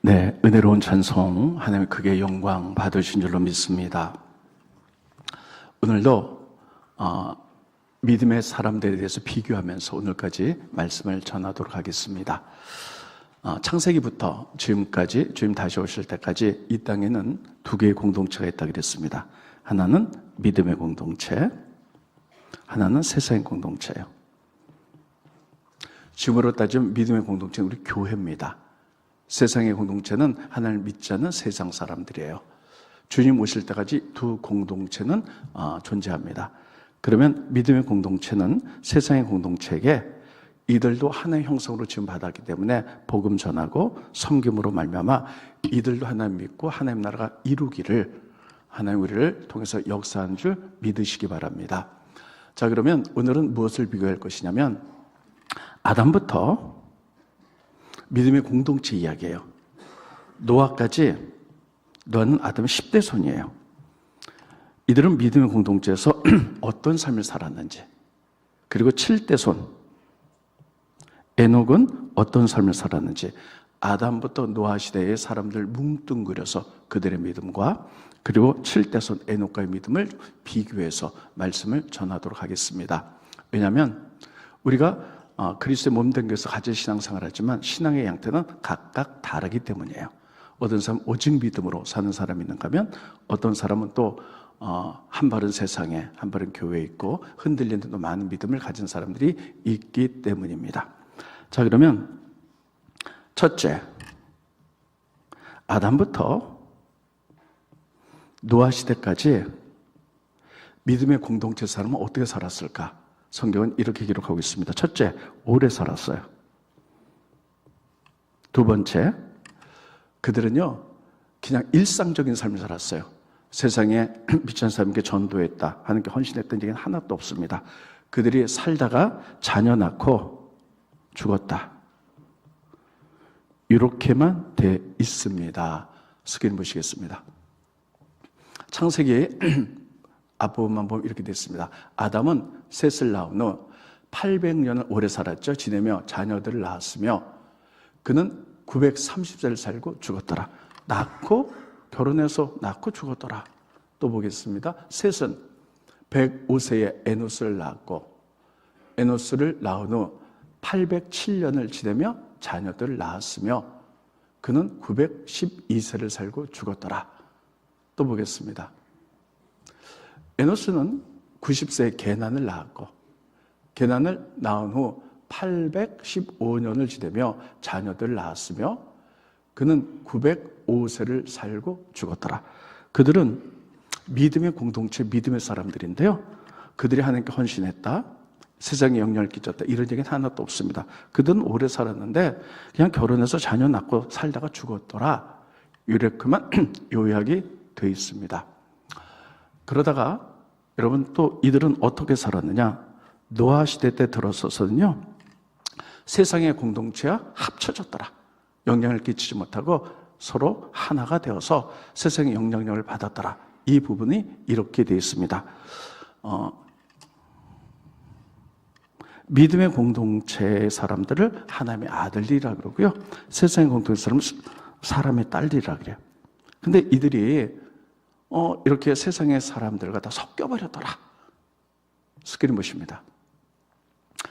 네, 은혜로운 찬송, 하나님 크게 영광 받으신 줄로 믿습니다. 오늘도 믿음의 사람들에 대해서 비교하면서 오늘까지 말씀을 전하도록 하겠습니다. 창세기부터 지금까지, 주님 다시 오실 때까지 이 땅에는 두 개의 공동체가 있다고 그랬습니다. 하나는 믿음의 공동체, 하나는 세상의 공동체예요. 지금으로 따지면 믿음의 공동체는 우리 교회입니다. 세상의 공동체는 하나님을 믿지 않는 세상 사람들이에요. 주님 오실 때까지 두 공동체는 존재합니다. 그러면 믿음의 공동체는 세상의 공동체에게 이들도 하나의 형성으로 지금 받았기 때문에 복음 전하고 섬김으로 말미암아 이들도 하나님 믿고 하나님 나라가 이루기를 하나님 우리를 통해서 역사한 줄 믿으시기 바랍니다. 자, 그러면 오늘은 무엇을 비교할 것이냐면 아담부터 믿음의 공동체 이야기예요. 노아까지, 노아는 아담의 10대 손이에요. 이들은 믿음의 공동체에서 어떤 삶을 살았는지, 그리고 7대 손 에녹은 어떤 삶을 살았는지, 아담부터 노아 시대의 사람들 뭉뚱그려서 그들의 믿음과 그리고 7대 손 에녹과의 믿음을 비교해서 말씀을 전하도록 하겠습니다. 왜냐하면 우리가 그리스도의 몸된 교회에서 같이 신앙생활을 하지만 신앙의 양태는 각각 다르기 때문이에요. 어떤 사람은 오직 믿음으로 사는 사람이 있는가 하면 어떤 사람은 또 한 발은 세상에 한 발은 교회에 있고 흔들리는 또 많은 믿음을 가진 사람들이 있기 때문입니다. 자, 그러면 첫째, 아담부터 노아 시대까지 믿음의 공동체 사람은 어떻게 살았을까? 성경은 이렇게 기록하고 있습니다. 첫째, 오래 살았어요. 두 번째, 그들은요 그냥 일상적인 삶을 살았어요. 세상에 미친 사람에게 전도했다, 하나님께 헌신했던 얘기는 하나도 없습니다. 그들이 살다가 자녀 낳고 죽었다, 이렇게만 돼 있습니다. 스크린 보시겠습니다. 창세기 앞부분만 보면 이렇게 됐습니다. 아담은 셋을 낳은 후 800년을 오래 살았죠. 지내며 자녀들을 낳았으며 그는 930세를 살고 죽었더라. 낳고 결혼해서 낳고 죽었더라. 또 보겠습니다. 셋은 105세에 에노스를 낳았고 에노스를 낳은 후 807년을 지내며 자녀들을 낳았으며 그는 912세를 살고 죽었더라. 또 보겠습니다. 에노스는 90세에 게난을 낳았고 게난을 낳은 후 815년을 지내며 자녀들을 낳았으며 그는 905세를 살고 죽었더라. 그들은 믿음의 공동체, 믿음의 사람들인데요, 그들이 하나님께 헌신했다, 세상에 영향을 끼쳤다, 이런 얘기는 하나도 없습니다. 그들은 오래 살았는데 그냥 결혼해서 자녀 낳고 살다가 죽었더라, 이렇게만 요약이 되어 있습니다. 그러다가 여러분 또 이들은 어떻게 살았느냐? 노아 시대 때 들어서서는요 세상의 공동체와 합쳐졌더라. 영향을 끼치지 못하고 서로 하나가 되어서 세상의 영향력을 받았더라. 이 부분이 이렇게 되어 있습니다. 믿음의 공동체의 사람들을 하나님의 아들이라 그러고요, 세상의 공동체 사람은 사람의 딸이라 그래요. 근데 이들이 이렇게 세상의 사람들과 다 섞여버렸더라. 스크린 보십니다.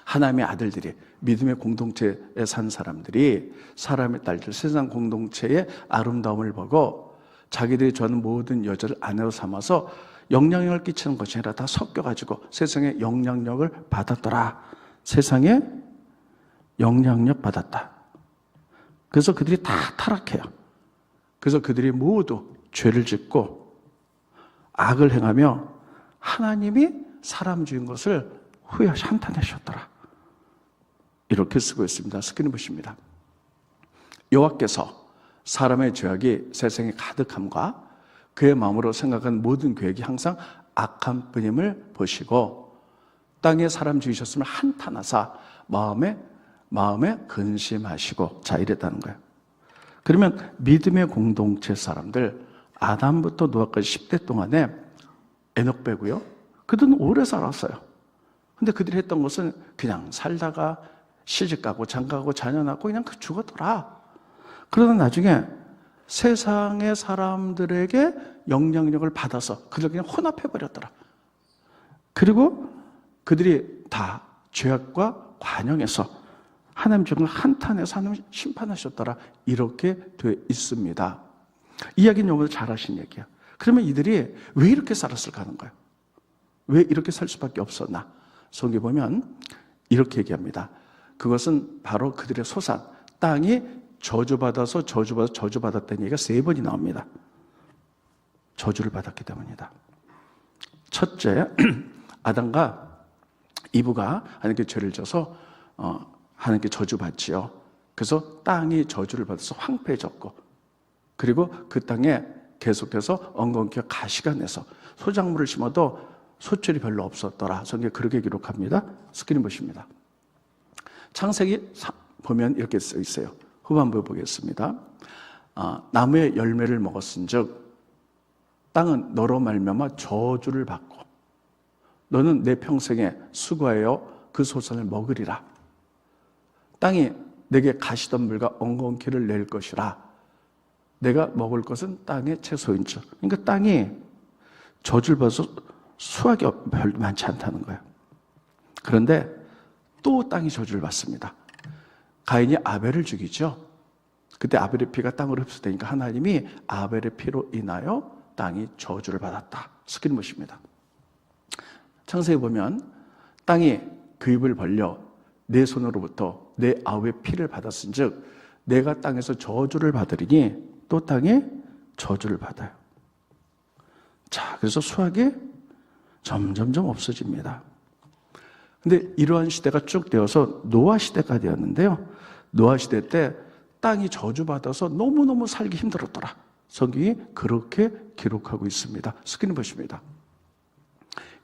하나님의 아들들이, 믿음의 공동체에 산 사람들이 사람의 딸들, 세상 공동체의 아름다움을 보고 자기들이 좋아하는 모든 여자를 아내로 삼아서 영향력을 끼치는 것이 아니라 다 섞여가지고 세상의 영향력을 받았더라. 세상에 영향력 받았다. 그래서 그들이 다 타락해요. 그래서 그들이 모두 죄를 짓고 악을 행하며 하나님이 사람 주인 것을 후회하시 한탄하셨더라. 이렇게 쓰고 있습니다. 스크린 보십니다. 여호와께서 사람의 죄악이 세상에 가득함과 그의 마음으로 생각한 모든 계획이 항상 악한 뿐임을 보시고 땅에 사람 지으셨음을 한탄하사 마음에 근심하시고, 자, 이랬다는 거예요. 그러면 믿음의 공동체 사람들, 아담부터 노아까지 10대 동안에 에녹 빼고요, 그들은 오래 살았어요. 근데 그들이 했던 것은 그냥 살다가 시집가고 장가가고 자녀 낳고 그냥 죽었더라. 그러다 나중에 세상의 사람들에게 영향력을 받아서 그들 그냥 혼합해버렸더라. 그리고 그들이 다 죄악과 관영해서 하나님 정말 한탄해서 하나님 심판하셨더라. 이렇게 되어 있습니다. 이야기는 여러분들 잘 아신 얘기야. 그러면 이들이 왜 이렇게 살았을까 하는 거예요. 왜 이렇게 살 수밖에 없었나? 성경에 보면 이렇게 얘기합니다. 그것은 바로 그들의 소산, 땅이 저주받아서 저주받았다는 얘기가 3번이 나옵니다. 저주를 받았기 때문이다. 첫째, 아담과 이브가 하나님께 죄를 져서 하나님께 저주받지요. 그래서 땅이 저주를 받아서 황폐해졌고, 그리고 그 땅에 계속해서 엉겅퀴와 가시가 내서 소작물을 심어도 소출이 별로 없었더라. 성경에 그렇게 기록합니다. 스크린 보십니다. 창세기 보면 이렇게 써 있어요. 후반부 보겠습니다. 나무의 열매를 먹었은즉 땅은 너로 말미암아 저주를 받고 너는 내 평생에 수고하여 그 소산을 먹으리라. 땅이 내게 가시덤불과 엉겅퀴를 낼 것이라. 내가 먹을 것은 땅의 채소인즉. 그러니까 땅이 저주를 받아서 수확이 별로 많지 않다는 거예요. 그런데 또 땅이 저주를 받습니다. 가인이 아벨을 죽이죠. 그때 아벨의 피가 땅으로 흡수되니까 하나님이 아벨의 피로 인하여 땅이 저주를 받았다. 스크린 보십니다. 창세기 보면 땅이 그 입을 벌려 내 손으로부터 내 아우의 피를 받았은즉 내가 땅에서 저주를 받으리니 또 땅에 저주를 받아요. 자, 그래서 수확이 점점점 없어집니다. 근데 이러한 시대가 쭉 되어서 노아 시대가 되었는데요. 노아 시대 때 땅이 저주받아서 너무너무 살기 힘들었더라. 성경이 그렇게 기록하고 있습니다. 스크린 보십니다.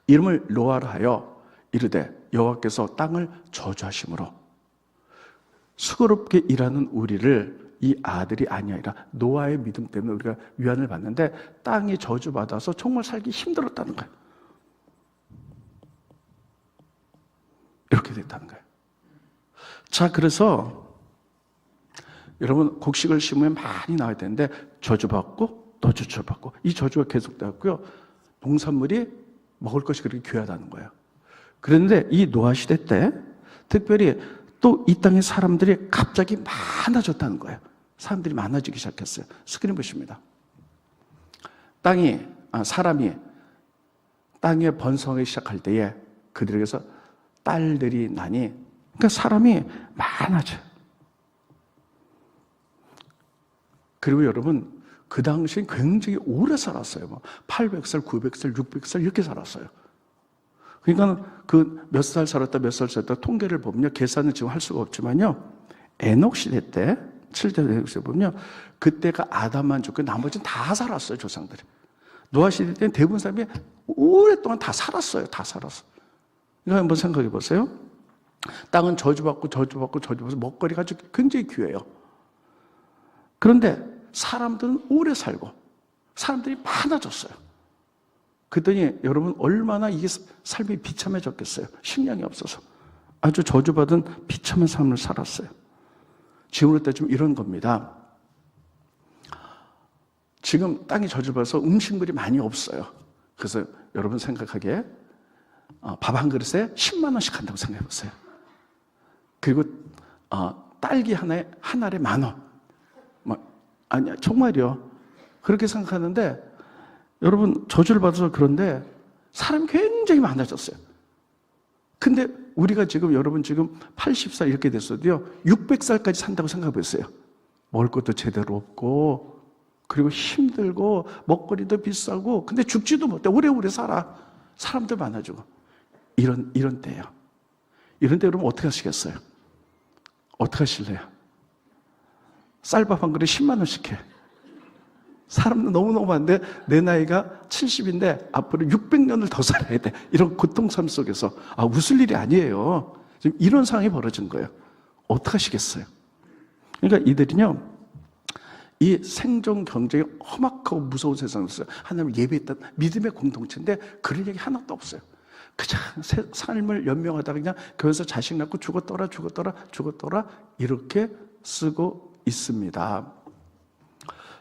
이름을 노아라 하여 이르되 여호와께서 땅을 저주하심으로 수고롭게 일하는 우리를 이 아들이 아니하리라. 노아의 믿음 때문에 우리가 위안을 받는데 땅이 저주받아서 정말 살기 힘들었다는 거예요. 이렇게 됐다는 거예요. 자, 그래서 여러분 곡식을 심으면 많이 나와야 되는데 저주받고 또 저주받고 이 저주가 계속되었고요. 농산물이 먹을 것이 그렇게 귀하다는 거예요. 그런데 이 노아 시대 때 특별히 또 이 땅의 사람들이 갑자기 많아졌다는 거예요. 사람들이 많아지기 시작했어요. 스크린 보십니다. 사람이 땅에 번성하기 시작할 때에 그들에게서 딸들이 나니, 그러니까 사람이 많아져요. 그리고 여러분, 그 당시엔 굉장히 오래 살았어요. 800살, 900살, 600살 이렇게 살았어요. 그러니까 그 몇 살 살았다 몇 살 살았다 통계를 보면요, 계산은 지금 할 수가 없지만요, 에녹 시대 때 7대 에녹 시대 보면요, 그때가 아담만 죽고 나머지는 다 살았어요, 조상들이. 노아 시대 때는 대부분 사람이 오랫동안 다 살았어요. 다 살았어. 이거 한번 생각해 보세요. 땅은 저주받고 먹거리가 아주 굉장히 귀해요. 그런데 사람들은 오래 살고 사람들이 많아졌어요. 그랬더니 여러분 얼마나 이게 삶이 비참해졌겠어요. 식량이 없어서 아주 저주받은 비참한 삶을 살았어요. 지금으로 따지면 이런 겁니다. 지금 땅이 저주받아서 음식물이 많이 없어요. 그래서 여러분 생각하기에 밥 한 그릇에 10만 원씩 한다고 생각해 보세요. 그리고 딸기 한 알에 10,000원. 아니야, 정말이요. 그렇게 생각하는데 여러분 저주를 받아서 그런데 사람이 굉장히 많아졌어요. 근데 우리가 지금 여러분 지금 80살 이렇게 됐어도요 600살까지 산다고 생각해 보세요. 먹을 것도 제대로 없고 그리고 힘들고 먹거리도 비싸고 근데 죽지도 못해. 오래오래 살아. 사람들 많아지고 이런 때예요. 이런 때 여러분 어떻게 하시겠어요? 어떻게 하실래요? 쌀밥 한 그릇 10만 원씩 해. 사람도 너무너무 많은데 내 나이가 70인데 앞으로 600년을 더 살아야 돼. 이런 고통삶 속에서 웃을 일이 아니에요. 지금 이런 상황이 벌어진 거예요. 어떻게 하시겠어요? 그러니까 이들은요, 이 생존 경쟁이 험악하고 무서운 세상에서 하나님을 예배했던 믿음의 공동체인데 그런 얘기 하나도 없어요. 그냥 삶을 연명하다가 그냥 교회에서 자식 낳고 죽었더라 이렇게 쓰고 있습니다.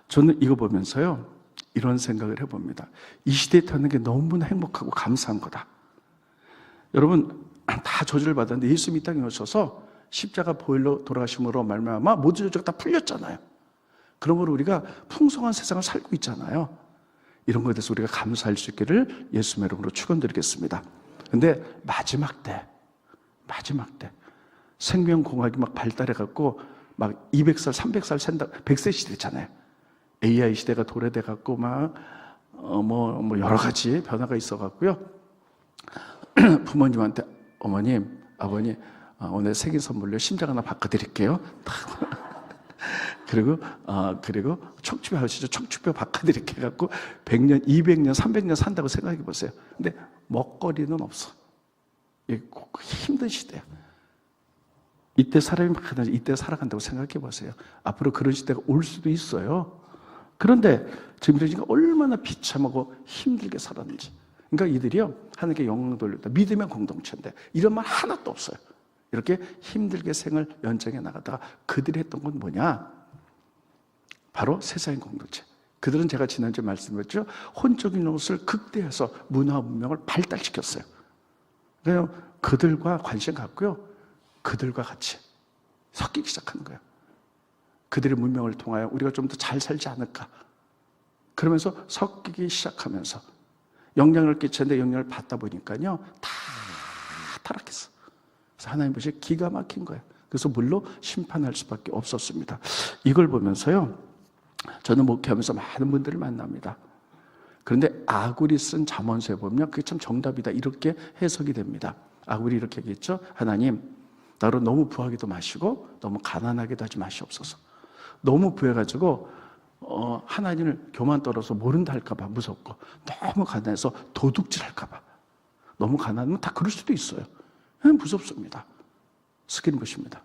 저는 이거 보면서요, 이런 생각을 해봅니다. 이 시대에 태어난 게 너무나 행복하고 감사한 거다. 여러분, 다 저주를 받았는데 예수님이 이 땅에 오셔서 십자가 보혈로 돌아가심으로 말미암아 모든 저주가 다 풀렸잖아요. 그러므로 우리가 풍성한 세상을 살고 있잖아요. 이런 것에 대해서 우리가 감사할 수 있기를 예수님의 이름으로 축원드리겠습니다. 근데 마지막 때 생명공학이 막 발달해갖고 막 200살, 300살 산다, 100세 시대잖아요. AI 시대가 도래돼갖고 막 여러 가지 변화가 있어갖고요. 부모님한테 어머님, 아버님, 오늘 생일 선물로 심장 하나 바꿔드릴게요. 그리고 척추뼈 하시죠. 척추뼈 바꿔드릴게 해갖고 100년, 200년, 300년 산다고 생각해 보세요. 근데 먹거리는 없어. 이게 힘든 시대야. 이때 사람이 이때 살아간다고 생각해 보세요. 앞으로 그런 시대가 올 수도 있어요. 그런데 지금 우리가 얼마나 비참하고 힘들게 살았는지. 그러니까 이들이요, 하나님께 영광 돌렸다. 믿음의 공동체인데 이런 말 하나도 없어요. 이렇게 힘들게 생을 연장해 나가다가 그들이 했던 건 뭐냐? 바로 세상의 공동체. 그들은 제가 지난주에 말씀드렸죠. 혼적인 것을 극대화해서 문화 문명을 발달시켰어요. 그래서 그들과 관심 갖고요, 그들과 같이 섞이기 시작하는 거예요. 그들의 문명을 통하여 우리가 좀 더 잘 살지 않을까. 그러면서 섞이기 시작하면서 영향을 끼쳤는데 영향을 받다 보니까요, 다 타락했어. 그래서 하나님 보시 기가 막힌 거예요. 그래서 물로 심판할 수밖에 없었습니다. 이걸 보면서요, 저는 목회하면서 많은 분들을 만납니다. 그런데 아굴이 쓴 잠언서에 보면 그게 참 정답이다, 이렇게 해석이 됩니다. 아굴이 이렇게 얘기했죠. 하나님, 나로 너무 부하기도 마시고 너무 가난하게도 하지 마시옵소서. 너무 부해가지고 하나님을 교만 떨어서 모른다 할까봐 무섭고, 너무 가난해서 도둑질 할까봐, 너무 가난하면 다 그럴 수도 있어요. 무섭습니다. 스크린 보십니다.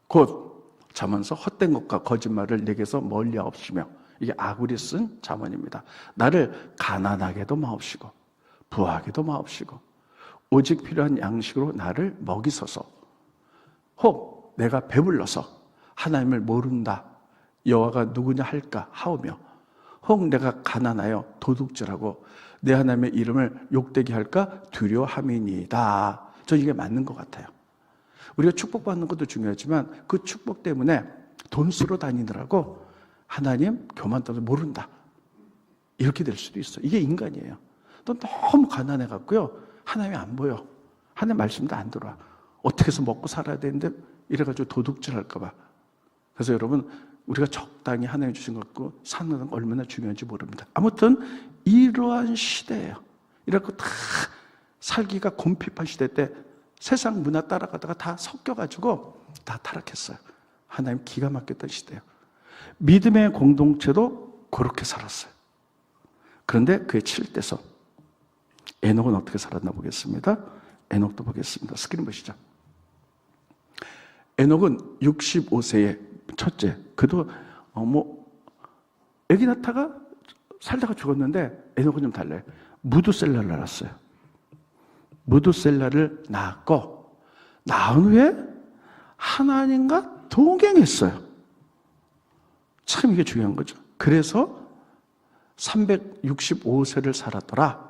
곧 잠언서 헛된 것과 거짓말을 내게서 멀리 하옵시며, 이게 아굴이 쓴 잠언입니다. 나를 가난하게도 마옵시고 부하게도 마옵시고 오직 필요한 양식으로 나를 먹이소서. 혹 내가 배불러서 하나님을 모른다, 여호와가 누구냐 할까 하오며, 혹 내가 가난하여 도둑질하고 내 하나님의 이름을 욕되게 할까 두려함이니이다. 저 이게 맞는 것 같아요. 우리가 축복받는 것도 중요하지만 그 축복 때문에 돈 쓰러 다니느라고 하나님 교만 떠서 모른다, 이렇게 될 수도 있어요. 이게 인간이에요. 또 너무 가난해갖고요, 하나님이 안 보여. 하나님 말씀도 안 들어와. 어떻게 해서 먹고 살아야 되는데 이래가지고 도둑질 할까봐. 그래서 여러분, 우리가 적당히 하나님 주신 것 갖고 사는 건 얼마나 중요한지 모릅니다. 아무튼 이러한 시대예요. 이렇게 다 살기가 곰핍한 시대 때 세상 문화 따라가다가 다 섞여가지고 다 타락했어요. 하나님 기가 막혔던 시대예요. 믿음의 공동체도 그렇게 살았어요. 그런데 그의 7대서 에녹은 어떻게 살았나 보겠습니다. 에녹도 보겠습니다. 스크린 보시죠. 에녹은 65세의 첫째. 그도 애기 낳다가 살다가 죽었는데, 에녹은 좀 달라요. 무두셀라를 낳았어요. 무두셀라를 낳았고, 낳은 후에 하나님과 동행했어요. 참 이게 중요한 거죠. 그래서 365세를 살았더라.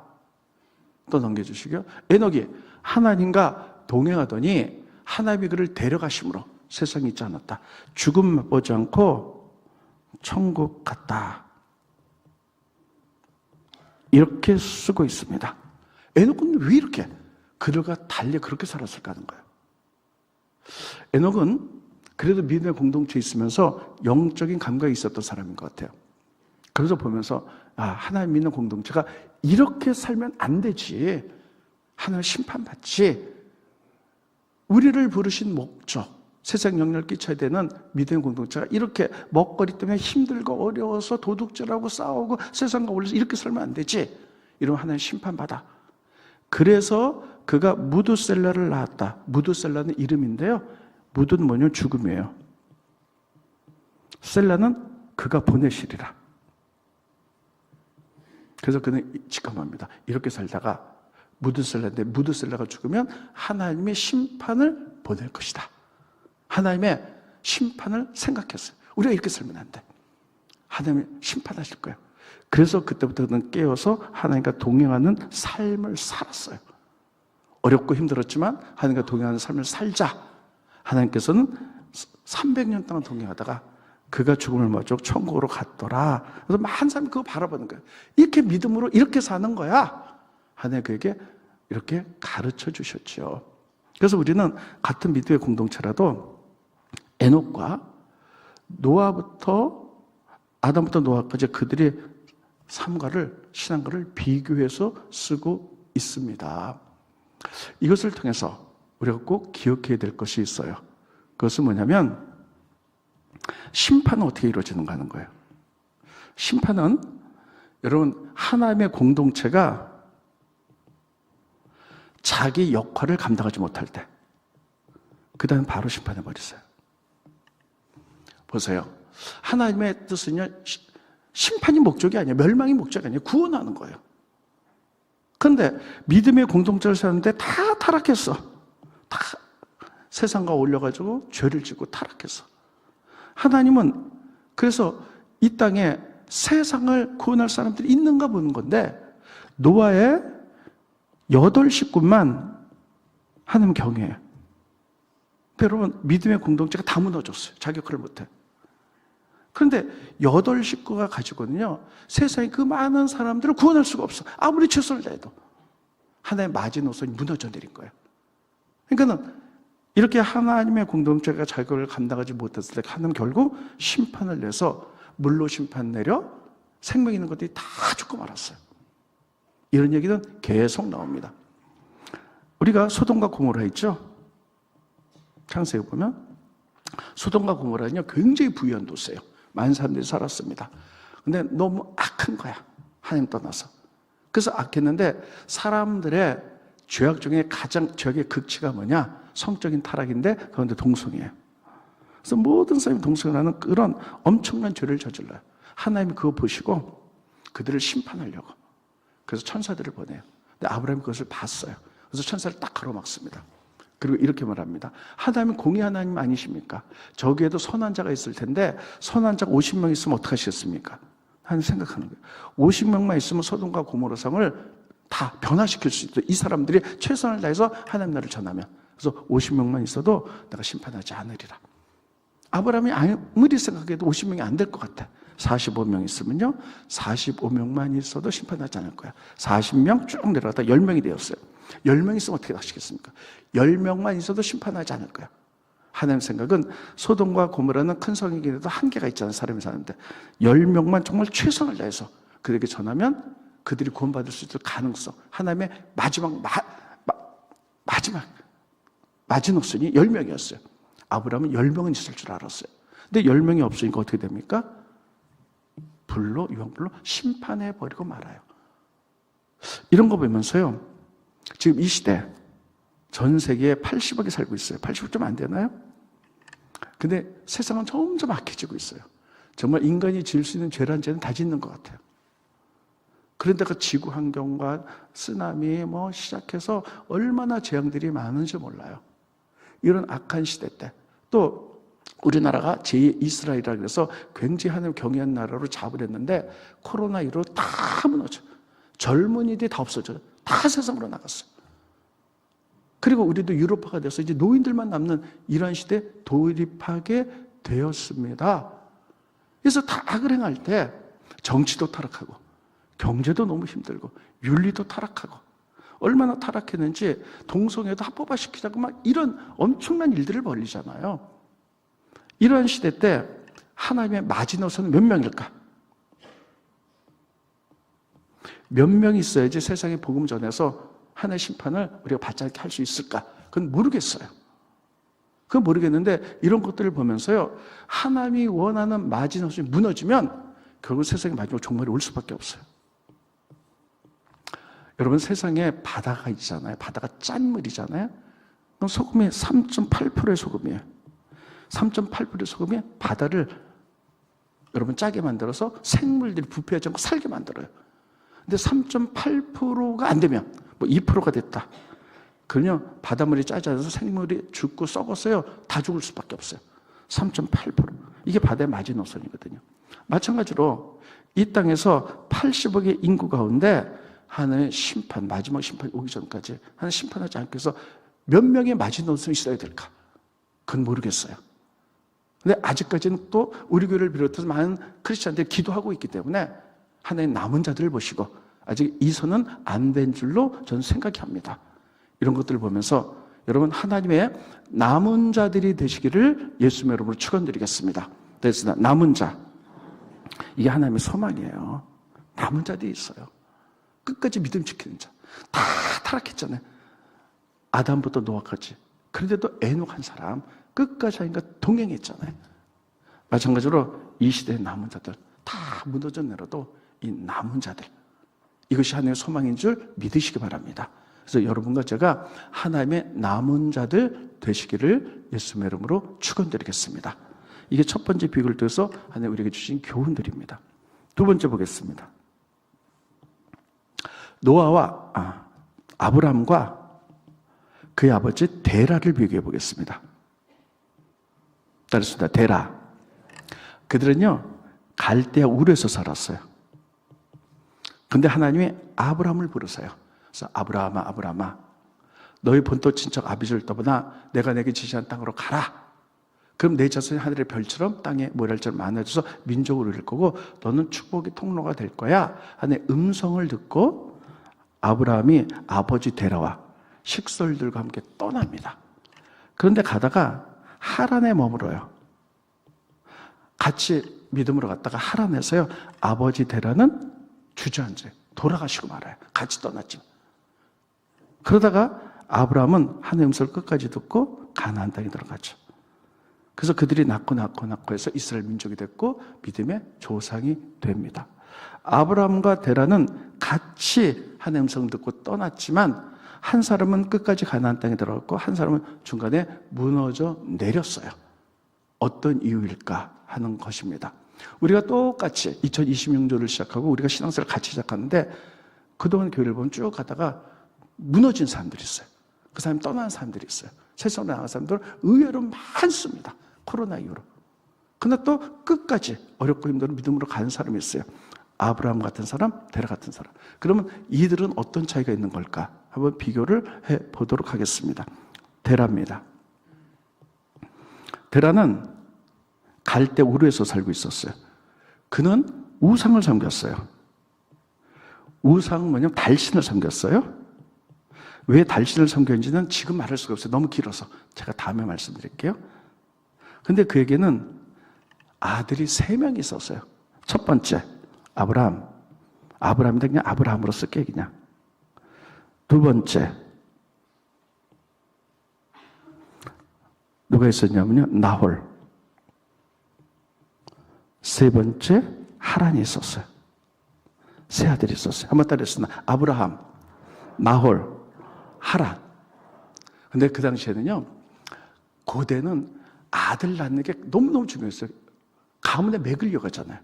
또 넘겨주시고요. 에녹이 하나님과 동행하더니 하나님이 그를 데려가심으로 세상에 있지 않았다. 죽음 맛보지 않고 천국 갔다. 이렇게 쓰고 있습니다. 에녹은 왜 이렇게 그들과 달리 그렇게 살았을까 하는 거예요. 에녹은 그래도 믿음의 공동체에 있으면서 영적인 감각이 있었던 사람인 것 같아요. 그래서 보면서 하나님 믿는 공동체가 이렇게 살면 안 되지. 하나님 심판받지. 우리를 부르신 목적, 세상 영향을 끼쳐야 되는 믿음의 공동체가 이렇게 먹거리 때문에 힘들고 어려워서 도둑질하고 싸우고 세상과 올려서 이렇게 살면 안 되지. 이러면 하나님 심판받아. 그래서 그가 무두셀라를 낳았다. 무두셀라는 이름인데요, 무두는 뭐냐면 죽음이에요. 셀라는 그가 보내시리라. 그래서 그는 직감합니다. 이렇게 살다가 무두셀라인데, 무두셀라가 죽으면 하나님의 심판을 보낼 것이다. 하나님의 심판을 생각했어요. 우리가 이렇게 살면 안 돼. 하나님이 심판하실 거예요. 그래서 그때부터는 깨어서 하나님과 동행하는 삶을 살았어요. 어렵고 힘들었지만 하나님과 동행하는 삶을 살자. 하나님께서는 300년 동안 동행하다가 그가 죽음을 마주하고 천국으로 갔더라. 그래서 많은 사람이 그거 바라보는 거예요. 이렇게 믿음으로 이렇게 사는 거야. 하나님 그에게 이렇게 가르쳐 주셨죠. 그래서 우리는 같은 믿음의 공동체라도 에녹과 노아부터 아담부터 노아까지 그들의 삶과를 신앙과를 비교해서 쓰고 있습니다. 이것을 통해서 우리가 꼭 기억해야 될 것이 있어요. 그것은 뭐냐면 심판은 어떻게 이루어지는가 하는 거예요. 심판은 여러분 하나님의 공동체가 자기 역할을 감당하지 못할 때 그 다음 바로 심판해버리세요. 보세요. 하나님의 뜻은요, 심판이 목적이 아니에요. 멸망이 목적이 아니에요. 구원하는 거예요. 그런데 믿음의 공동체를 사는데 다 타락했어. 다 세상과 올려가지고 죄를 짓고 타락했어. 하나님은 그래서 이 땅에 세상을 구원할 사람들이 있는가 보는 건데 노아의 8식구만 하나님 경외해요. 여러분 믿음의 공동체가 다 무너졌어요. 자기 역할을 못해. 그런데 8식구가 가지고는요 세상에 그 많은 사람들을 구원할 수가 없어. 아무리 최선을 다해도 하나님의 마지노선이 무너져 내린 거예요. 그러니까는 이렇게 하나님의 공동체가 자기 역할을 감당하지 못했을 때 하나님 결국 심판을 내서 물로 심판 내려 생명 있는 것들이 다 죽고 말았어요. 이런 얘기는 계속 나옵니다. 우리가 소돔과 고모라 있죠? 창세기 보면 소돔과 고모라는요 굉장히 부유한 도시예요. 많은 사람들이 살았습니다. 근데 너무 악한 거야. 하나님 떠나서. 그래서 악했는데 사람들의 죄악 중에 가장 죄악의 극치가 뭐냐? 성적인 타락인데 그런데 동성이에요. 그래서 모든 사람이 동성하는 그런 엄청난 죄를 저질러요. 하나님이 그거 보시고 그들을 심판하려고. 그래서 천사들을 보내요. 근데 아브라함이 그것을 봤어요. 그래서 천사를 딱 가로막습니다. 그리고 이렇게 말합니다. 하나님은 공의 하나님 아니십니까? 저기에도 선한 자가 있을 텐데 선한 자가 50명 있으면 어떡하시겠습니까? 하는 생각하는 거예요. 50명만 있으면 소돔과 고모라 성을 다 변화시킬 수 있어요. 이 사람들이 최선을 다해서 하나님 나라를 전하면. 그래서 50명만 있어도 내가 심판하지 않으리라. 아브라함이 아무리 생각해도 50명이 안 될 것 같아. 45명 있으면요 45명만 있어도 심판하지 않을 거야. 40명 쭉 내려가다 10명이 되었어요. 10명 있으면 어떻게 하시겠습니까? 10명만 있어도 심판하지 않을 거야. 하나님 생각은 소돔과 고모라는 큰 성이긴 해도 한계가 있잖아요. 사람이 사는데 10명만 정말 최선을 다해서 그들에게 전하면 그들이 구원받을 수 있을 가능성, 하나님의 마지막 마지노선이 10명이었어요. 아브라함은 10명은 있을 줄 알았어요. 근데 10명이 없으니까 어떻게 됩니까? 불로, 유황불로 심판해버리고 말아요. 이런 거 보면서요, 지금 이 시대, 전 세계에 80억이 살고 있어요. 80억 좀 안 되나요? 근데 세상은 점점 악해지고 있어요. 정말 인간이 지을 수 있는 죄란 죄는 다 짓는 것 같아요. 그런데가 지구 환경과 쓰나미 시작해서 얼마나 재앙들이 많은지 몰라요. 이런 악한 시대 때 또 우리나라가 제2이스라엘이라 그래서 굉장히 하나님 경외한 나라로 잡으려 했는데 코로나19로 다 무너져. 젊은이들이 다 없어져요. 다 세상으로 나갔어요. 그리고 우리도 유럽화가 돼서 이제 노인들만 남는 이런 시대에 돌입하게 되었습니다. 그래서 다 악을 행할 때 정치도 타락하고 경제도 너무 힘들고 윤리도 타락하고 얼마나 타락했는지 동성애도 합법화시키자고 막 이런 엄청난 일들을 벌이잖아요. 이러한 시대 때 하나님의 마지노선은 몇 명일까? 몇 명이 있어야지 세상에 복음 전해서 하나님의 심판을 우리가 받지 않게 할 수 있을까? 그건 모르겠어요. 그건 모르겠는데 이런 것들을 보면서요, 하나님이 원하는 마지노선이 무너지면 결국 세상의 마지막 종말이 올 수밖에 없어요. 여러분, 세상에 바다가 있잖아요. 바다가 짠물이잖아요. 그럼 소금이 3.8%의 소금이에요. 3.8%의 소금이 바다를 여러분 짜게 만들어서 생물들이 부패하지 않고 살게 만들어요. 근데 3.8%가 안 되면 2%가 됐다. 그러면 바닷물이 짜지 않아서 생물이 죽고 썩었어요. 다 죽을 수밖에 없어요. 3.8%. 이게 바다의 마지노선이거든요. 마찬가지로 이 땅에서 80억의 인구 가운데 하나의 심판, 마지막 심판이 오기 전까지 하나님 심판하지 않기 위해서 몇 명의 마지노선이 있어야 될까? 그건 모르겠어요. 근데 아직까지는 또 우리 교회를 비롯해서 많은 크리스찬들이 기도하고 있기 때문에 하나님 남은 자들을 보시고 아직 이 선은 안 된 줄로 저는 생각이 합니다. 이런 것들을 보면서 여러분 하나님의 남은 자들이 되시기를 예수님의 이름으로 축원드리겠습니다. 그래서 남은 자, 이게 하나님의 소망이에요. 남은 자들이 있어요. 끝까지 믿음 지키는 자. 다 타락했잖아요. 아담부터 노아까지. 그런데도 에녹 한 사람 끝까지 하니까 동행했잖아요. 마찬가지로 이 시대의 남은 자들 다 무너져 내려도 이 남은 자들, 이것이 하나님의 소망인 줄 믿으시기 바랍니다. 그래서 여러분과 제가 하나님의 남은 자들 되시기를 예수님의 이름으로 축원드리겠습니다. 이게 첫 번째 비유를 통해서 하나님 우리에게 주신 교훈들입니다. 두 번째 보겠습니다. 노아와 아브람과 그의 아버지 데라를 비교해 보겠습니다. 따르습니다. 데라. 그들은요 갈대아 우르에서 살았어요. 근데 하나님이 아브람을 부르세요. 그래서 아브라함아, 아브라함아, 너희 본토 친척 아비지를 떠나 내가 내게 지시한 땅으로 가라. 그럼 내 자손이 하늘의 별처럼 땅에 모랄처럼 많아져서 민족으로 이룰 거고 너는 축복의 통로가 될 거야. 하나님의 음성을 듣고 아브라함이 아버지 데라와 식솔들과 함께 떠납니다. 그런데 가다가 하란에 머물어요. 같이 믿음으로 갔다가 하란에서요 아버지 데라는 주저앉아요. 돌아가시고 말아요. 같이 떠났지만. 그러다가 아브라함은 하나님의 음성을 끝까지 듣고 가나안 땅에 들어갔죠. 그래서 그들이 낳고 해서 이스라엘 민족이 됐고 믿음의 조상이 됩니다. 아브라함과 데라는 같이 하나님의 음성을 듣고 떠났지만 한 사람은 끝까지 가나안 땅에 들어갔고 한 사람은 중간에 무너져 내렸어요. 어떤 이유일까 하는 것입니다. 우리가 똑같이 2026년도를 시작하고 우리가 신앙생활을 같이 시작하는데 그동안 교회를 보면 쭉 가다가 무너진 사람들이 있어요. 그 사람이 떠나는 사람들이 있어요. 세상으로 나간 사람들은 의외로 많습니다. 코로나 이후로. 그러나 또 끝까지 어렵고 힘든 믿음으로 가는 사람이 있어요. 아브라함 같은 사람, 데라 같은 사람. 그러면 이들은 어떤 차이가 있는 걸까? 한번 비교를 해보도록 하겠습니다. 데라입니다. 데라는 갈대 우르에서 살고 있었어요. 그는 우상을 섬겼어요. 우상은 뭐냐면 달신을 섬겼어요. 왜 달신을 섬겼는지는 지금 말할 수가 없어요. 너무 길어서 제가 다음에 말씀드릴게요. 근데 그에게는 아들이 3명이 있었어요. 첫 번째 아브라함. 아브라함인데 그냥 아브라함으로 쓸게 그냥. 두 번째 누가 있었냐면요 나홀. 세 번째 하란이 있었어요. 세 아들이 있었어요. 한번 따라했습니다. 아브라함, 나홀, 하란. 근데 그 당시에는요 고대는 아들 낳는 게 너무너무 중요했어요. 가문에 맥으려 가잖아요.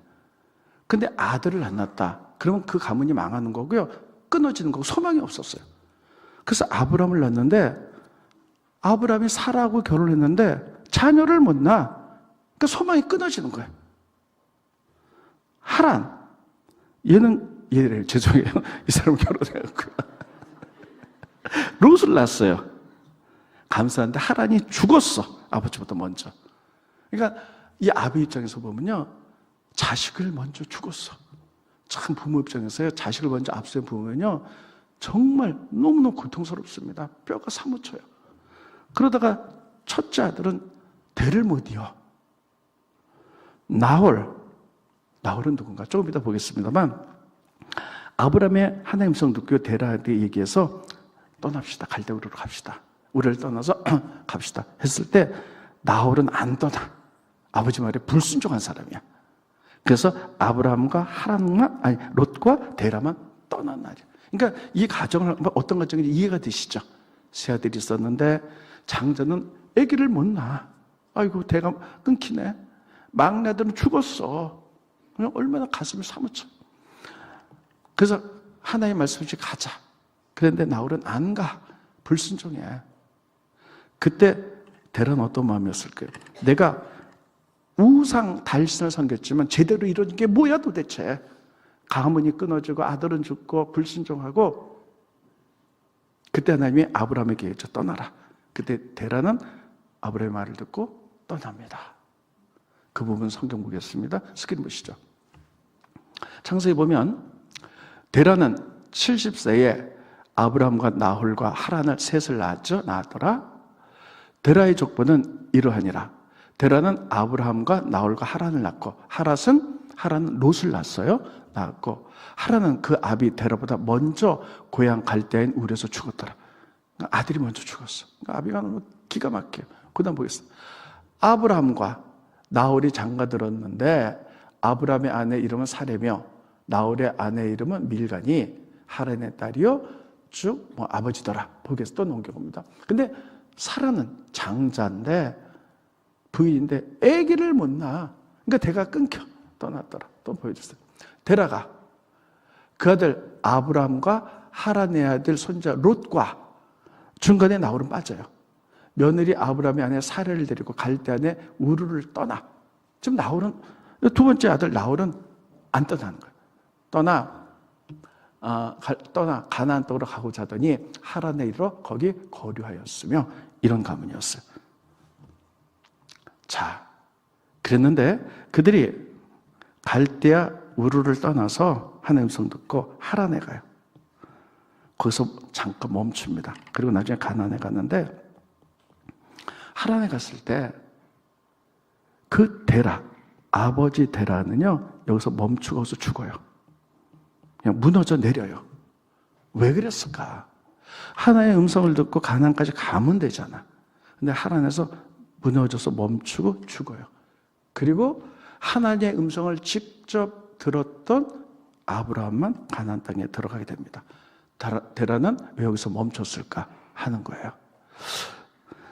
근데 아들을 안 낳았다. 그러면 그 가문이 망하는 거고요. 끊어지는 거고 소망이 없었어요. 그래서 아브라함을 낳았는데 아브라함이 사라하고 결혼했는데 자녀를 못 낳아. 그러니까 소망이 끊어지는 거예요. 하란. 얘를 죄송해요. 이 사람 결혼해갖고요. 롯을 낳았어요. 감사한데 하란이 죽었어. 아버지보다 먼저. 그러니까 이 아비 입장에서 보면요. 자식을 먼저 죽었어. 참 부모 입장에서요. 자식을 먼저 앞세운 부모는요. 정말 너무너무 고통스럽습니다. 뼈가 사무쳐요. 그러다가 첫째 아들은 대를 못 이어. 나홀은 누군가? 조금 이따 보겠습니다만 아브라함의 하나님 성 듣고 데라한테 얘기해서 떠납시다. 갈대우르로 갑시다. 우리를 떠나서 갑시다. 했을 때 나홀은 안 떠나. 아버지 말에 불순종한 사람이야. 그래서 아브라함과 롯과 데라만 떠난 날이야. 그러니까 이 가정을 어떤 가정인지 이해가 되시죠? 세 아들이 있었는데 장자는 아기를 못 낳아. 아이고 대가 끊기네. 막내들은 죽었어. 그냥 얼마나 가슴이 사무쳐. 그래서 하나님 말씀없이 가자. 그런데 나홀은 안 가. 불순종해. 그때 데라는 어떤 마음이었을까요? 내가 우상 달신을 섬겼지만 제대로 이루어진 게 뭐야 도대체. 가문이 끊어지고 아들은 죽고 불순종하고, 그때 하나님이 아브라함에게 얘기했죠. 떠나라. 그때 데라는 아브라함의 말을 듣고 떠납니다. 그 부분 성경 보겠습니다. 스크린 보시죠. 창세기 보면 데라는 70세에 아브라함과 나홀과 하란을 셋을 낳았더라. 데라의 족보는 이러하니라. 데라는 아브라함과 나홀과 하란을 낳고, 하란은 롯을 낳았고, 하란은 그 아비 데라보다 먼저 고향 갈대아인 우르에서 죽었더라. 아들이 먼저 죽었어. 아비가 너무 기가 막혀요. 그 다음 보겠습니다. 아브라함과 나홀이 장가들었는데 아브라함의 아내 이름은 사레며 나홀의 아내 이름은 밀가니 하란의 딸이요 쭉 아버지더라. 보겠습니다. 또 넘겨봅니다. 근데 사라는 장자인데 부인인데 아기를 못 낳아. 그러니까 대가 끊겨 떠났더라. 또 보여주세요. 데라가 그 아들 아브라함과 하란의 아들 손자 롯과 중간에 나홀은 빠져요. 며느리 아브라함의 아내 사레를 데리고 갈대아내 우르를 떠나. 지금 나홀은, 두 번째 아들 나홀은 안 떠나는 거예요. 떠나 가나안 땅으로 가고자 하더니 하란에 이르러 거기 거류하였으며, 이런 가문이었어요. 자, 그랬는데 그들이 갈대아 우르를 떠나서 하나님 음성 듣고 하란에 가요. 거기서 잠깐 멈춥니다. 그리고 나중에 가나안에 갔는데, 하란에 갔을 때 그 데라, 아버지 데라는요 여기서 멈추고서 죽어요. 그냥 무너져 내려요. 왜 그랬을까? 하나님의 음성을 듣고 가나안까지 가면 되잖아. 근데 하란에서 무너져서 멈추고 죽어요. 그리고 하나님의 음성을 직접 들었던 아브라함만 가나안 땅에 들어가게 됩니다. 데라는 왜 여기서 멈췄을까 하는 거예요.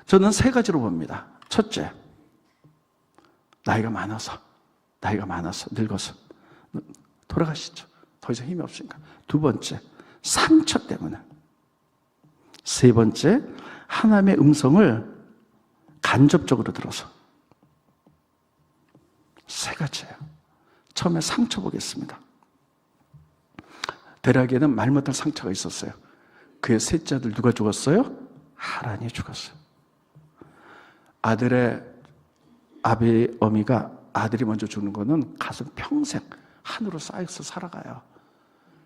저는 세 가지로 봅니다. 첫째, 나이가 많아서 늙어서 돌아가시죠. 더 이상 힘이 없으니까. 두 번째, 상처 때문에. 세 번째, 하나님의 음성을 간접적으로 들어서. 세 가지예요. 처음에 상처 보겠습니다. 데라에게는 말 못할 상처가 있었어요. 그의 셋째 아들 누가 죽었어요? 하란이 죽었어요. 아들의 어미가 아들이 먼저 죽는 거는 가슴 평생 한으로 쌓여서 살아가요.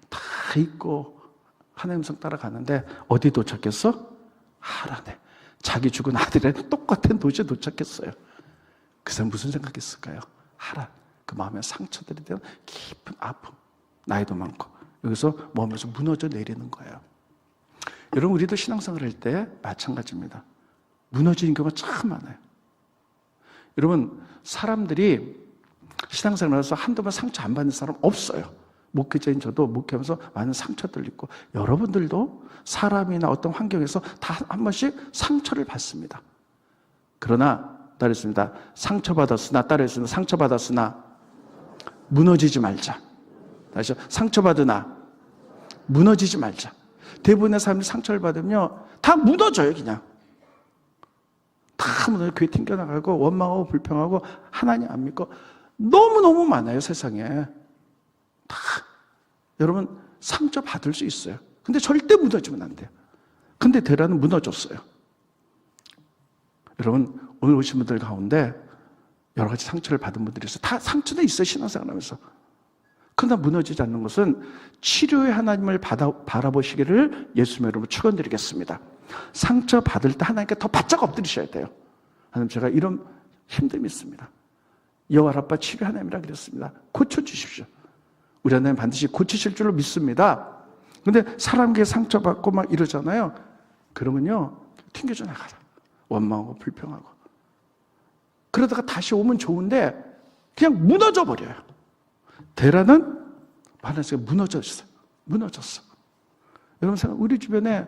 다 잊고 하나님 음성 따라가는데 어디 도착했어? 하란에. 자기 죽은 아들이랑 똑같은 도시에 도착했어요. 그 사람 무슨 생각했을까요? 하란. 그 마음에 상처들에 대한 깊은 아픔, 나이도 많고 여기서 머물면서 무너져 내리는 거예요. 여러분, 우리도 신앙생활 할 때 마찬가지입니다. 무너지는 경우가 참 많아요. 여러분, 사람들이 신앙생활에서 한두 번 상처 안 받는 사람 없어요. 목회자인 저도 목회하면서 많은 상처들 있고, 여러분들도 사람이나 어떤 환경에서 다 한 번씩 상처를 받습니다. 그러나 따르겠습니다. 상처받았으나 무너지지 말자. 다시 상처받으나 무너지지 말자. 대부분의 사람들이 상처를 받으면 다 무너져요. 그냥 다 무너져. 교회 튕겨나가고 원망하고 불평하고 하나님 안 믿고 너무너무 많아요. 세상에 다. 여러분, 상처 받을 수 있어요. 근데 절대 무너지면 안 돼요. 근데 데라는 무너졌어요. 여러분, 오늘 오신 분들 가운데 여러 가지 상처를 받은 분들이 있어요. 다 상처는 있어요. 신앙생활 하면서. 그러나 무너지지 않는 것은 치료의 하나님을 바라보시기를 예수님의 이름으로 축원드리겠습니다. 상처 받을 때 하나님께 더 바짝 엎드리셔야 돼요. 하나님, 제가 이런 힘듦이 있습니다. 여호와 라파 치료 하나님이라 그랬습니다. 고쳐주십시오. 우리 하나님 반드시 고치실 줄로 믿습니다. 근데 사람에게 상처받고 막 이러잖아요. 그러면요, 튕겨져 나가라. 원망하고 불평하고. 그러다가 다시 오면 좋은데 그냥 무너져 버려요. 데라는 하나님께 무너졌어. 여러분, 우리 주변에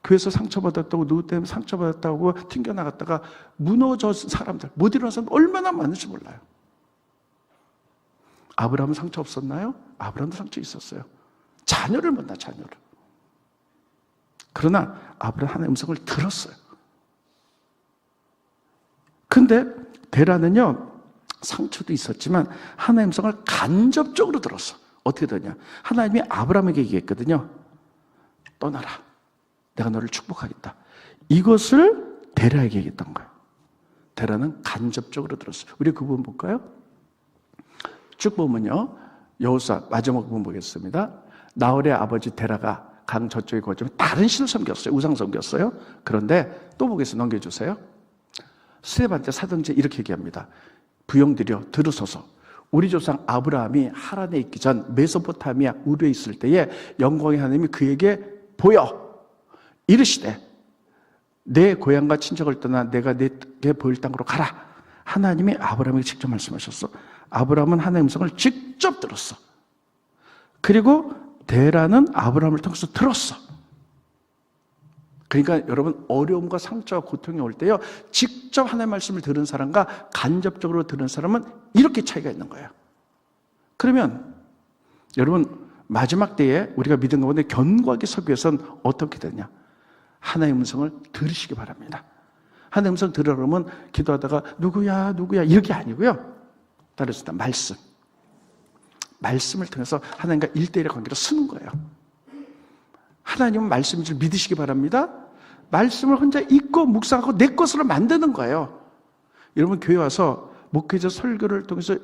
교회에서 상처받았다고, 누구 때문에 상처받았다고 튕겨나갔다가 무너진 사람들, 못 일어난 사람 얼마나 많은지 몰라요. 아브라함은 상처 없었나요? 아브라함도 상처 있었어요. 자녀를 못 낳아, 자녀를. 그러나 아브라함 하나님의 음성을 들었어요. 근데 데라는요, 상처도 있었지만 하나님의 음성을 간접적으로 들었어. 어떻게 되냐? 하나님이 아브라함에게 얘기했거든요. 떠나라. 내가 너를 축복하겠다. 이것을 데라에게 얘기했던 거예요. 데라는 간접적으로 들었어요. 우리 그 부분 볼까요? 쭉 보면요. 여호수아 마지막 부분 보겠습니다. 나홀의 아버지 데라가 강 저쪽에 거주면 다른 신을 섬겼어요. 우상 섬겼어요. 그런데 또 보겠습니다. 넘겨주세요. 스텝한테 사등제 이렇게 얘기합니다. 부형들이여 들으소서. 우리 조상 아브라함이 하란에 있기 전 메소포타미아 우르에 있을 때에 영광의 하나님이 그에게 보여 이르시되 내 고향과 친척을 떠나 내가 내게 보일 땅으로 가라. 하나님이 아브라함에게 직접 말씀하셨어. 아브라함은 하나님의 음성을 직접 들었어. 그리고 데라는 아브라함을 통해서 들었어. 그러니까 여러분 어려움과 상처와 고통이 올 때요 직접 하나님의 말씀을 들은 사람과 간접적으로 들은 사람은 이렇게 차이가 있는 거예요. 그러면 여러분 마지막 때에 우리가 믿은 가운데 견고하게 서기 위해서는 어떻게 되냐? 하나님의 음성을 들으시기 바랍니다. 하나님의 음성 들으려면 기도하다가 누구야 이렇게 아니고요. 따르시다 말씀을 통해서 하나님과 1대1의 관계로 쓰는 거예요. 하나님은 말씀인 줄 믿으시기 바랍니다. 말씀을 혼자 읽고 묵상하고 내 것으로 만드는 거예요. 여러분 교회 와서 목회자 설교를 통해서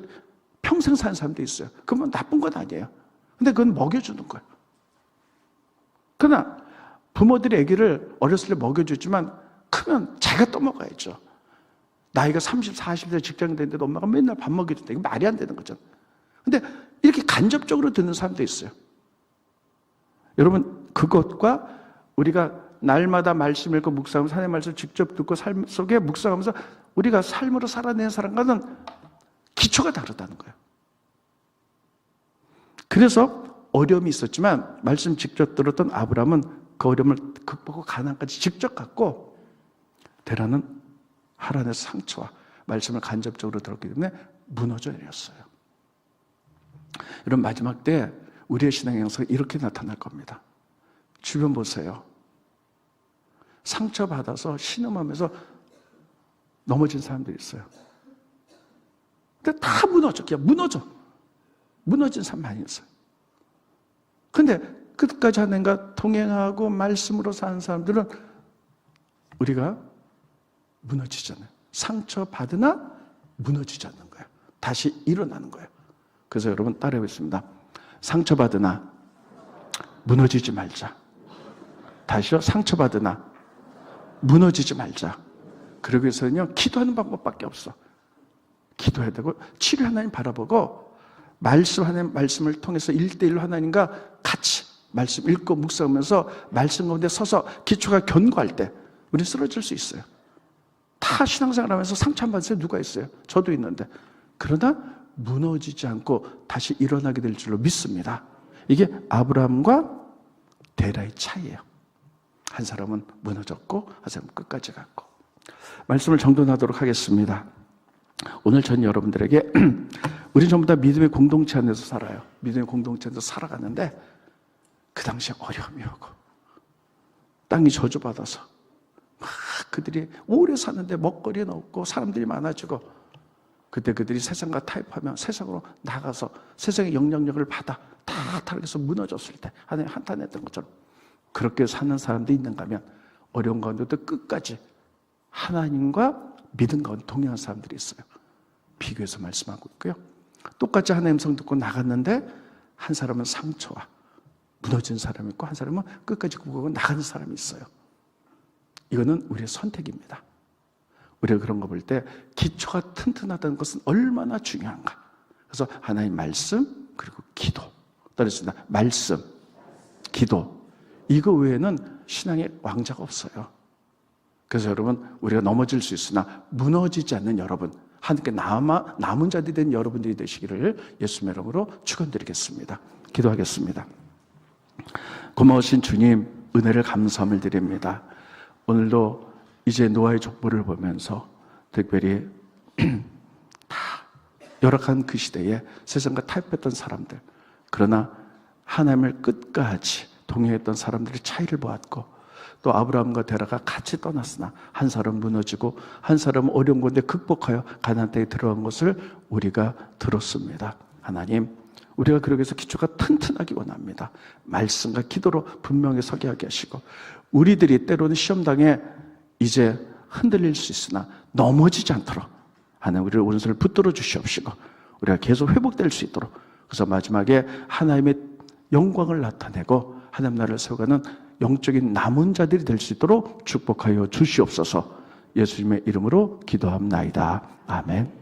평생 사는 사람도 있어요. 그건 나쁜 건 아니에요. 근데 그건 먹여주는 거예요. 그러나 부모들이 아기를 어렸을 때 먹여주지만 크면 자기가 떠먹어야죠. 나이가 30, 40대 직장인 됐는데 엄마가 맨날 밥 먹여준다. 이거 말이 안 되는 거죠. 근데 이렇게 간접적으로 듣는 사람도 있어요. 여러분 그것과 우리가 날마다 말씀 읽고 묵상하면서 하나님의 말씀을 직접 듣고 삶 속에 묵상하면서 우리가 삶으로 살아내는 사람과는 기초가 다르다는 거예요. 그래서 어려움이 있었지만 말씀 직접 들었던 아브라함은 그 어려움을 극복하고 가나안까지 직접 갔고 데라는 하란의 상처와 말씀을 간접적으로 들었기 때문에 무너져 내렸어요. 여러분 마지막 때 우리의 신앙의 양상이 이렇게 나타날 겁니다. 주변 보세요. 상처받아서 신음하면서 넘어진 사람들이 있어요. 근데 다 무너져. 그냥 무너진 사람 많이 있어요. 근데 끝까지 하나님과 동행하고 말씀으로 사는 사람들은 우리가 무너지잖아요. 상처받으나 무너지지 않는 거예요. 다시 일어나는 거예요. 그래서 여러분 따라해보겠습니다. 상처받으나 무너지지 말자. 다시요. 상처받으나 무너지지 말자. 그러기 위해서는요. 기도하는 방법밖에 없어. 기도해야 되고 치료 하나님 바라보고 하나님 말씀을 통해서 1대1로 하나님과 같이 말씀 읽고 묵상하면서 말씀 가운데 서서 기초가 견고할 때 우리는 쓰러질 수 있어요. 다 신앙생활 하면서 상처 안 받은 사람 누가 있어요? 저도 있는데. 그러나 무너지지 않고 다시 일어나게 될 줄로 믿습니다. 이게 아브라함과 데라의 차이예요. 한 사람은 무너졌고 한 사람은 끝까지 갔고. 말씀을 정돈하도록 하겠습니다. 오늘 전 여러분들에게 우리 전부 다 믿음의 공동체 안에서 살아요. 믿음의 공동체 안에서 살아가는데 그 당시에 어려움이 오고 땅이 저주받아서 막 그들이 오래 사는데 먹거리는 없고 사람들이 많아지고 그때 그들이 세상과 타협하며 세상으로 나가서 세상의 영향력을 받아 다 타락해서 무너졌을 때 하나님 한탄했던 것처럼 그렇게 사는 사람도 있는가 하면 어려운 가운데도 끝까지 하나님과 믿음 가운데 동행한 사람들이 있어요. 비교해서 말씀하고 있고요. 똑같이 하나님 음성 듣고 나갔는데 한 사람은 상처와 무너진 사람이 있고 한 사람은 끝까지 구하고 나가는 사람이 있어요. 이거는 우리의 선택입니다. 우리가 그런 거 볼 때 기초가 튼튼하다는 것은 얼마나 중요한가. 그래서 하나님 말씀 그리고 기도 따르겠습니다. 말씀, 기도 이거 외에는 신앙의 왕자가 없어요. 그래서 여러분 우리가 넘어질 수 있으나 무너지지 않는 여러분 하나님께 남은 자들이 된 여러분들이 되시기를 예수님의 이름으로 축원드리겠습니다. 기도하겠습니다. 고마우신 주님 은혜를 감사함을 드립니다. 오늘도 이제 노아의 족보를 보면서 특별히 다 열악한 그 시대에 세상과 타협했던 사람들 그러나 하나님을 끝까지 동행했던 사람들의 차이를 보았고 또 아브라함과 데라가 같이 떠났으나 한 사람 무너지고 한 사람 어려운 건데 극복하여 가나안 땅에 들어간 것을 우리가 들었습니다. 하나님, 우리가 그러기 위해서 기초가 튼튼하기 원합니다. 말씀과 기도로 분명히 서게 하게 하시고, 우리들이 때로는 시험당에 이제 흔들릴 수 있으나 넘어지지 않도록 하나님 우리를 오른손을 붙들어 주시옵시고, 우리가 계속 회복될 수 있도록, 그래서 마지막에 하나님의 영광을 나타내고 하나님 나라를 세워가는 영적인 남은 자들이 될 수 있도록 축복하여 주시옵소서. 예수님의 이름으로 기도합나이다. 아멘.